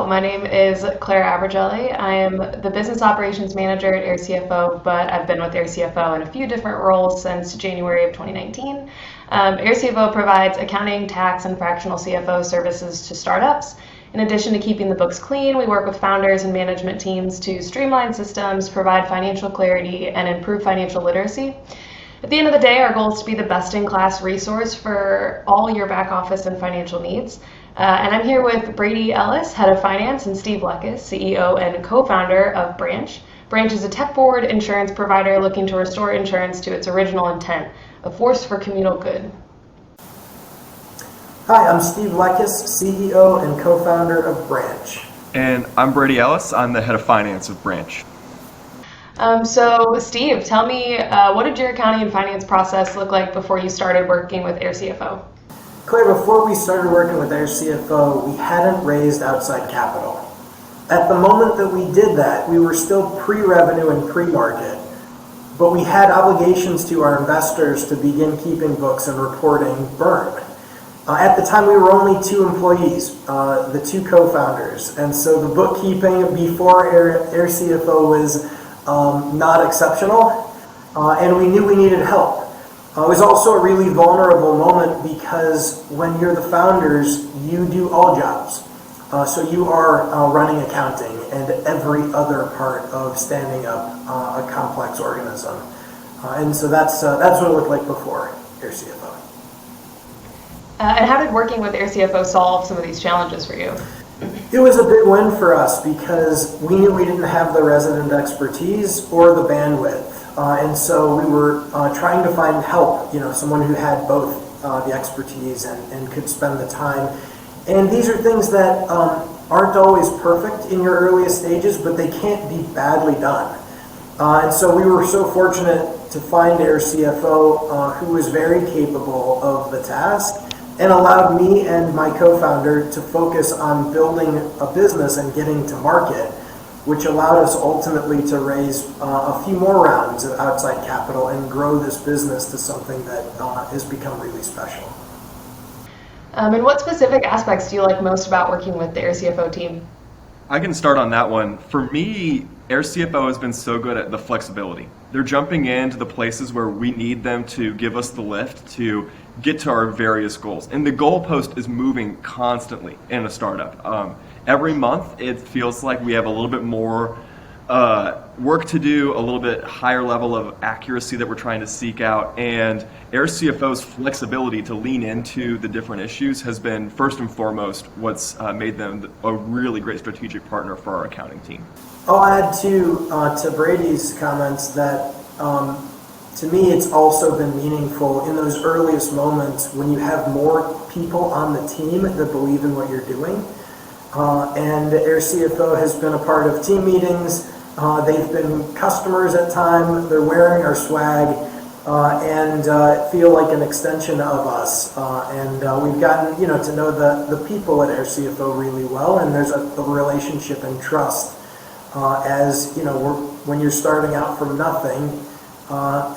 my name is Claire Abergelli. I am the Business Operations Manager at airCFO, but I've been with airCFO in a few different roles since January of 2019. airCFO provides accounting, tax, and fractional CFO services to startups. In addition to keeping the books clean, we work with founders and management teams to streamline systems, provide financial clarity, and improve financial literacy. At the end of the day, our goal is to be the best-in-class resource for all your back office and financial needs. And I'm here with Brady Ellis, Head of Finance, and Steve Lekas, CEO and co-founder of Branch. Branch is a tech-forward insurance provider looking to restore insurance to its original intent, a force for communal good. Hi, I'm Steve Lekas, CEO and co-founder of Branch. And I'm Brady Ellis. I'm the Head of Finance of Branch. So Steve, tell me, what did your accounting and finance process look like before you started working with airCFO? Claire, before we started working with airCFO, we hadn't raised outside capital. At the moment that we did that, we were still pre-revenue and pre-market, but we had obligations to our investors to begin keeping books and reporting burn. At the time, we were only 2 employees, the 2 co-founders, and so the bookkeeping before airCFO was not exceptional, and we knew we needed help. It was also a really vulnerable moment because when you're the founders, you do all jobs. So you are running accounting and every other part of standing up a complex organism. And so that's what it looked like before airCFO. And how did working with airCFO solve some of these challenges for you? It was a big win for us because we knew we didn't have the resident expertise or the bandwidth. And so we were trying to find help, someone who had both the expertise and could spend the time. And these are things that aren't always perfect in your earliest stages, but they can't be badly done. And so we were so fortunate to find airCFO who was very capable of the task and allowed me and my co-founder to focus on building a business and getting to market, which allowed us ultimately to raise a few more rounds of outside capital and grow this business to something that has become really special. And what specific aspects do you like most about working with the airCFO team? I can start on that one. For me, airCFO has been so good at the flexibility. They're jumping into the places where we need them to give us the lift to get to our various goals. And the goalpost is moving constantly in a startup. Every month, it feels like we have a little bit more work to do, a little bit higher level of accuracy that we're trying to seek out. And airCFO's flexibility to lean into the different issues has been, first and foremost, what's made them a really great strategic partner for our accounting team. I'll add to Brady's comments that to me it's also been meaningful in those earliest moments when you have more people on the team that believe in what you're doing. And airCFO has been a part of team meetings. They've been customers at times. They're wearing our swag and feel like an extension of us. And we've gotten to know the people at airCFO really well, and there's a relationship and trust. As when you're starting out from nothing,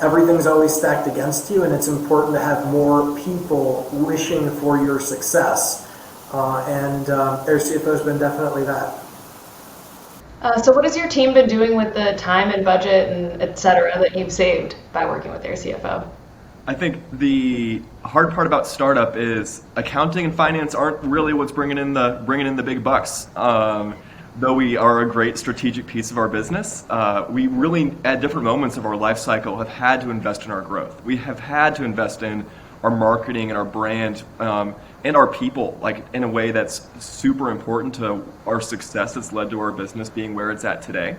everything's always stacked against you, and it's important to have more people wishing for your success. And airCFO has been definitely that. So what has your team been doing with the time and budget and et cetera that you've saved by working with airCFO? I think the hard part about startup is accounting and finance aren't really what's bringing in the big bucks. Though we are a great strategic piece of our business, we really, at different moments of our life cycle, have had to invest in our growth. We have had to invest in our marketing and our brand and our people, like in a way that's super important to our success that's led to our business being where it's at today.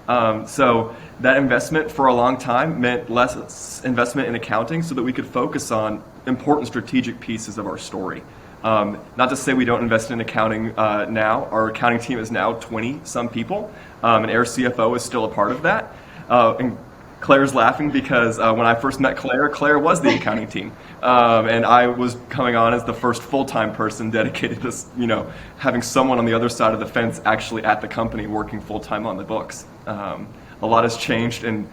So that investment for a long time meant less investment in accounting so that we could focus on important strategic pieces of our story. Not to say we don't invest in accounting now. Our accounting team is now 20-some people, and airCFO is still a part of that. And Claire's laughing because when I first met Claire was the accounting team, and I was coming on as the first full-time person dedicated to, having someone on the other side of the fence actually at the company working full-time on the books. A lot has changed in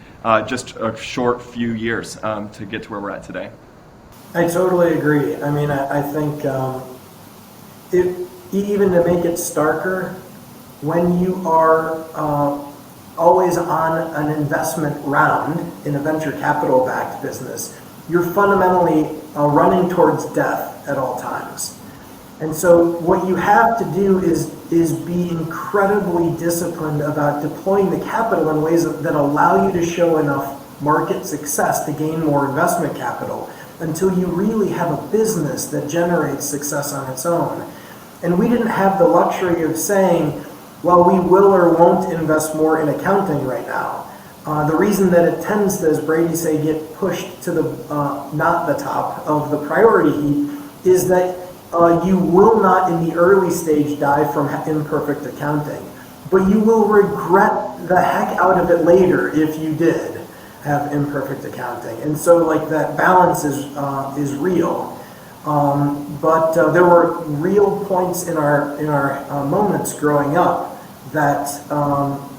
just a short few years to get to where we're at today. I totally agree. I mean, I think even to make it starker, when you are always on an investment round in a venture capital backed business, you're fundamentally running towards death at all times. And so what you have to do is be incredibly disciplined about deploying the capital in ways that allow you to show enough market success to gain more investment capital until you really have a business that generates success on its own. And we didn't have the luxury of saying, well, we will or won't invest more in accounting right now. The reason that it tends to, as Brady say, get pushed to the not the top of the priority heap is that you will not in the early stage die from imperfect accounting, but you will regret the heck out of it later if you did have imperfect accounting. And so like that balance is real. But there were real points in our moments growing up that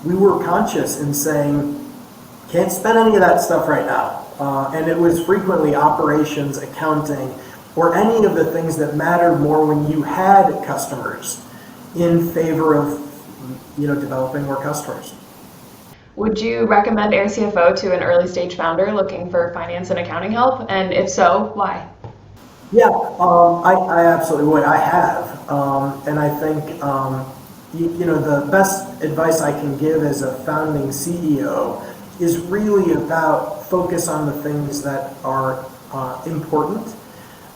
we were conscious in saying, can't spend any of that stuff right now. And it was frequently operations, accounting, or any of the things that mattered more when you had customers in favor of developing more customers. Would you recommend airCFO to an early stage founder looking for finance and accounting help? And if so, why? Yeah, I absolutely would. I have. And I think, the best advice I can give as a founding CEO is really about focus on the things that are important,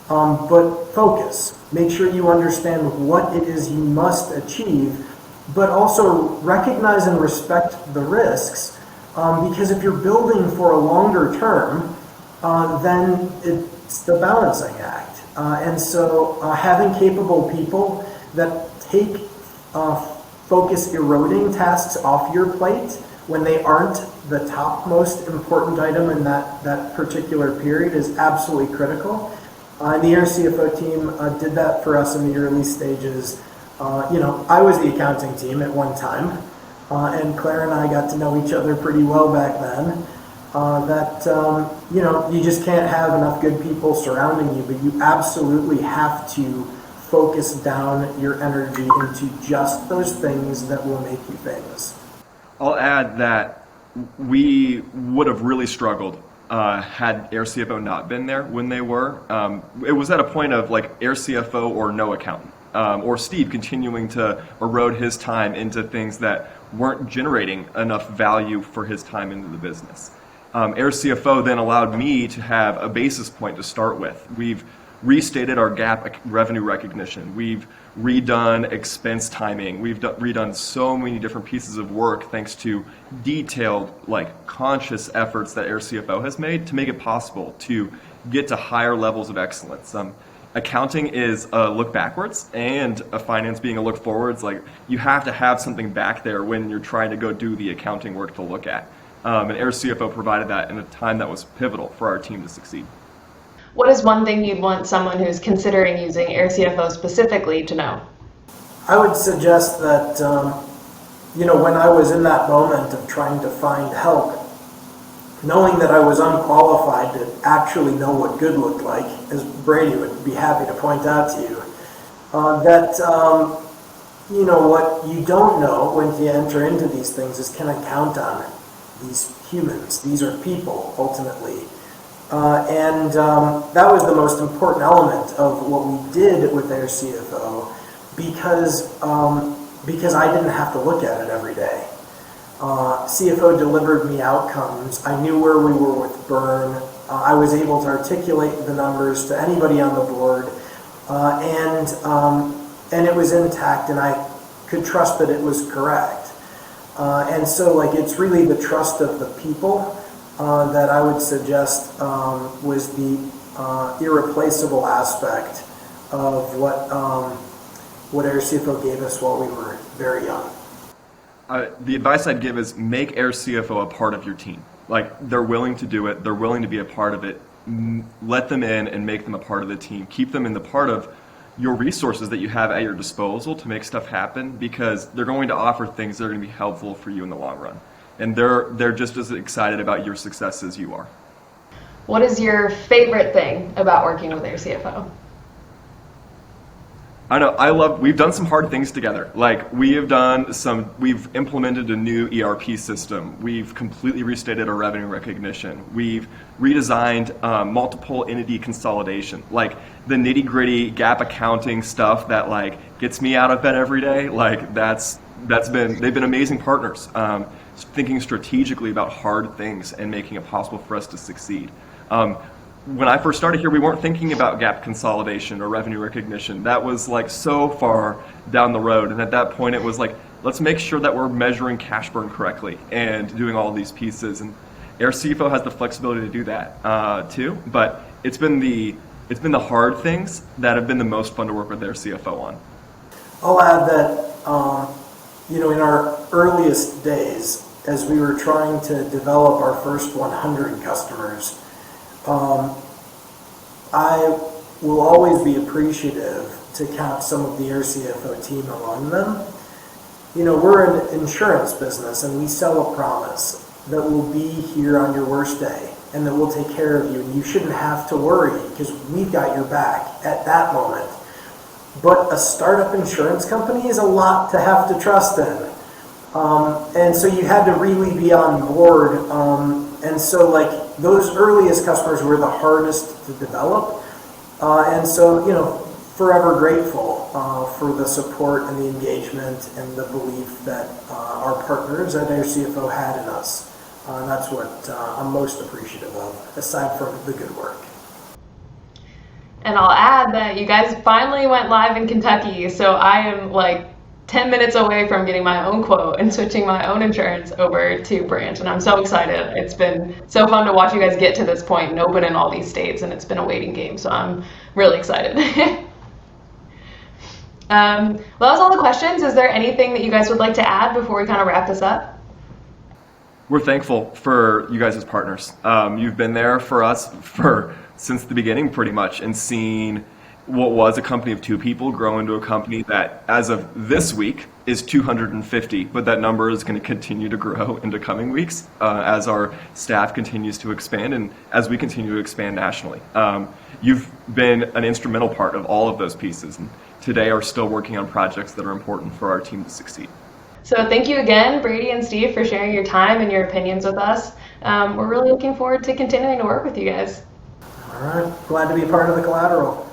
but focus. Make sure you understand what it is you must achieve, but also recognize and respect the risks, because if you're building for a longer term, then it's the balancing act. And so having capable people that take focus eroding tasks off your plate when they aren't the top most important item in that particular period is absolutely critical. And the airCFO team did that for us in the early stages. I was the accounting team at one time, and Claire and I got to know each other pretty well back then. You just can't have enough good people surrounding you, but you absolutely have to focus down your energy into just those things that will make you famous. I'll add that we would have really struggled had airCFO not been there when they were. It was at a point of like airCFO or no accountant, or Steve continuing to erode his time into things that weren't generating enough value for his time into the business. airCFO then allowed me to have a basis point to start with. We've restated our GAAP revenue recognition. We've redone expense timing. We've redone so many different pieces of work thanks to detailed, conscious efforts that airCFO has made to make it possible to get to higher levels of excellence. Accounting is a look backwards, and finance being a look forwards. You have to have something back there when you're trying to go do the accounting work to look at. And airCFO provided that in a time that was pivotal for our team to succeed. What is one thing you'd want someone who's considering using airCFO specifically to know? I would suggest that, when I was in that moment of trying to find help, knowing that I was unqualified to actually know what good looked like, as Brady would be happy to point out to you, what you don't know when you enter into these things is, can I count on these humans? These are people, ultimately. And that was the most important element of what we did with airCFO because I didn't have to look at it every day. CFO delivered me outcomes. I knew where we were with burn. I was able to articulate the numbers to anybody on the board, and it was intact, and I could trust that it was correct. And so, it's really the trust of the people that I would suggest was the irreplaceable aspect of what airCFO gave us while we were very young. The advice I'd give is make airCFO a part of your team. They're willing to do it. They're willing to be a part of it. Let them in and make them a part of the team. Keep them in the part of your resources that you have at your disposal to make stuff happen, because they're going to offer things that are going to be helpful for you in the long run. And they're just as excited about your success as you are. What is your favorite thing about working with airCFO? I know, we've done some hard things together. Like, we've implemented a new ERP system. We've completely restated our revenue recognition. We've redesigned multiple entity consolidation. Like, the nitty gritty GAAP accounting stuff that like gets me out of bed every day, like they've been amazing partners, thinking strategically about hard things and making it possible for us to succeed. When I first started here, we weren't thinking about GAAP consolidation or revenue recognition. That was like so far down the road. And at that point, it was like, let's make sure that we're measuring cash burn correctly and doing all these pieces. And airCFO has the flexibility to do that too. But it's been the hard things that have been the most fun to work with airCFO on. I'll add that, in our earliest days, as we were trying to develop our first 100 customers, I will always be appreciative to count some of the airCFO team among them. We're an insurance business and we sell a promise that we'll be here on your worst day and that we'll take care of you, and you shouldn't have to worry because we've got your back at that moment. But a startup insurance company is a lot to have to trust in. And so you had to really be on board. And so like those earliest customers were the hardest to develop. And so, forever grateful for the support and the engagement and the belief that our partners at airCFO had in us. That's what I'm most appreciative of, aside from the good work. And I'll add that you guys finally went live in Kentucky, so I am like 10 minutes away from getting my own quote and switching my own insurance over to Branch, and I'm so excited. It's been so fun to watch you guys get to this point and open in all these states, and it's been a waiting game, so I'm really excited. Well, that was all the questions. Is there anything that you guys would like to add before we kind of wrap this up? We're thankful for you guys as partners. You've been there for us since the beginning, pretty much, and seen what was a company of 2 people grow into a company that, as of this week, is 250, but that number is going to continue to grow into coming weeks as our staff continues to expand and as we continue to expand nationally. You've been an instrumental part of all of those pieces, and today are still working on projects that are important for our team to succeed. So thank you again, Brady and Steve, for sharing your time and your opinions with us. We're really looking forward to continuing to work with you guys. All right. Glad to be part of the collateral.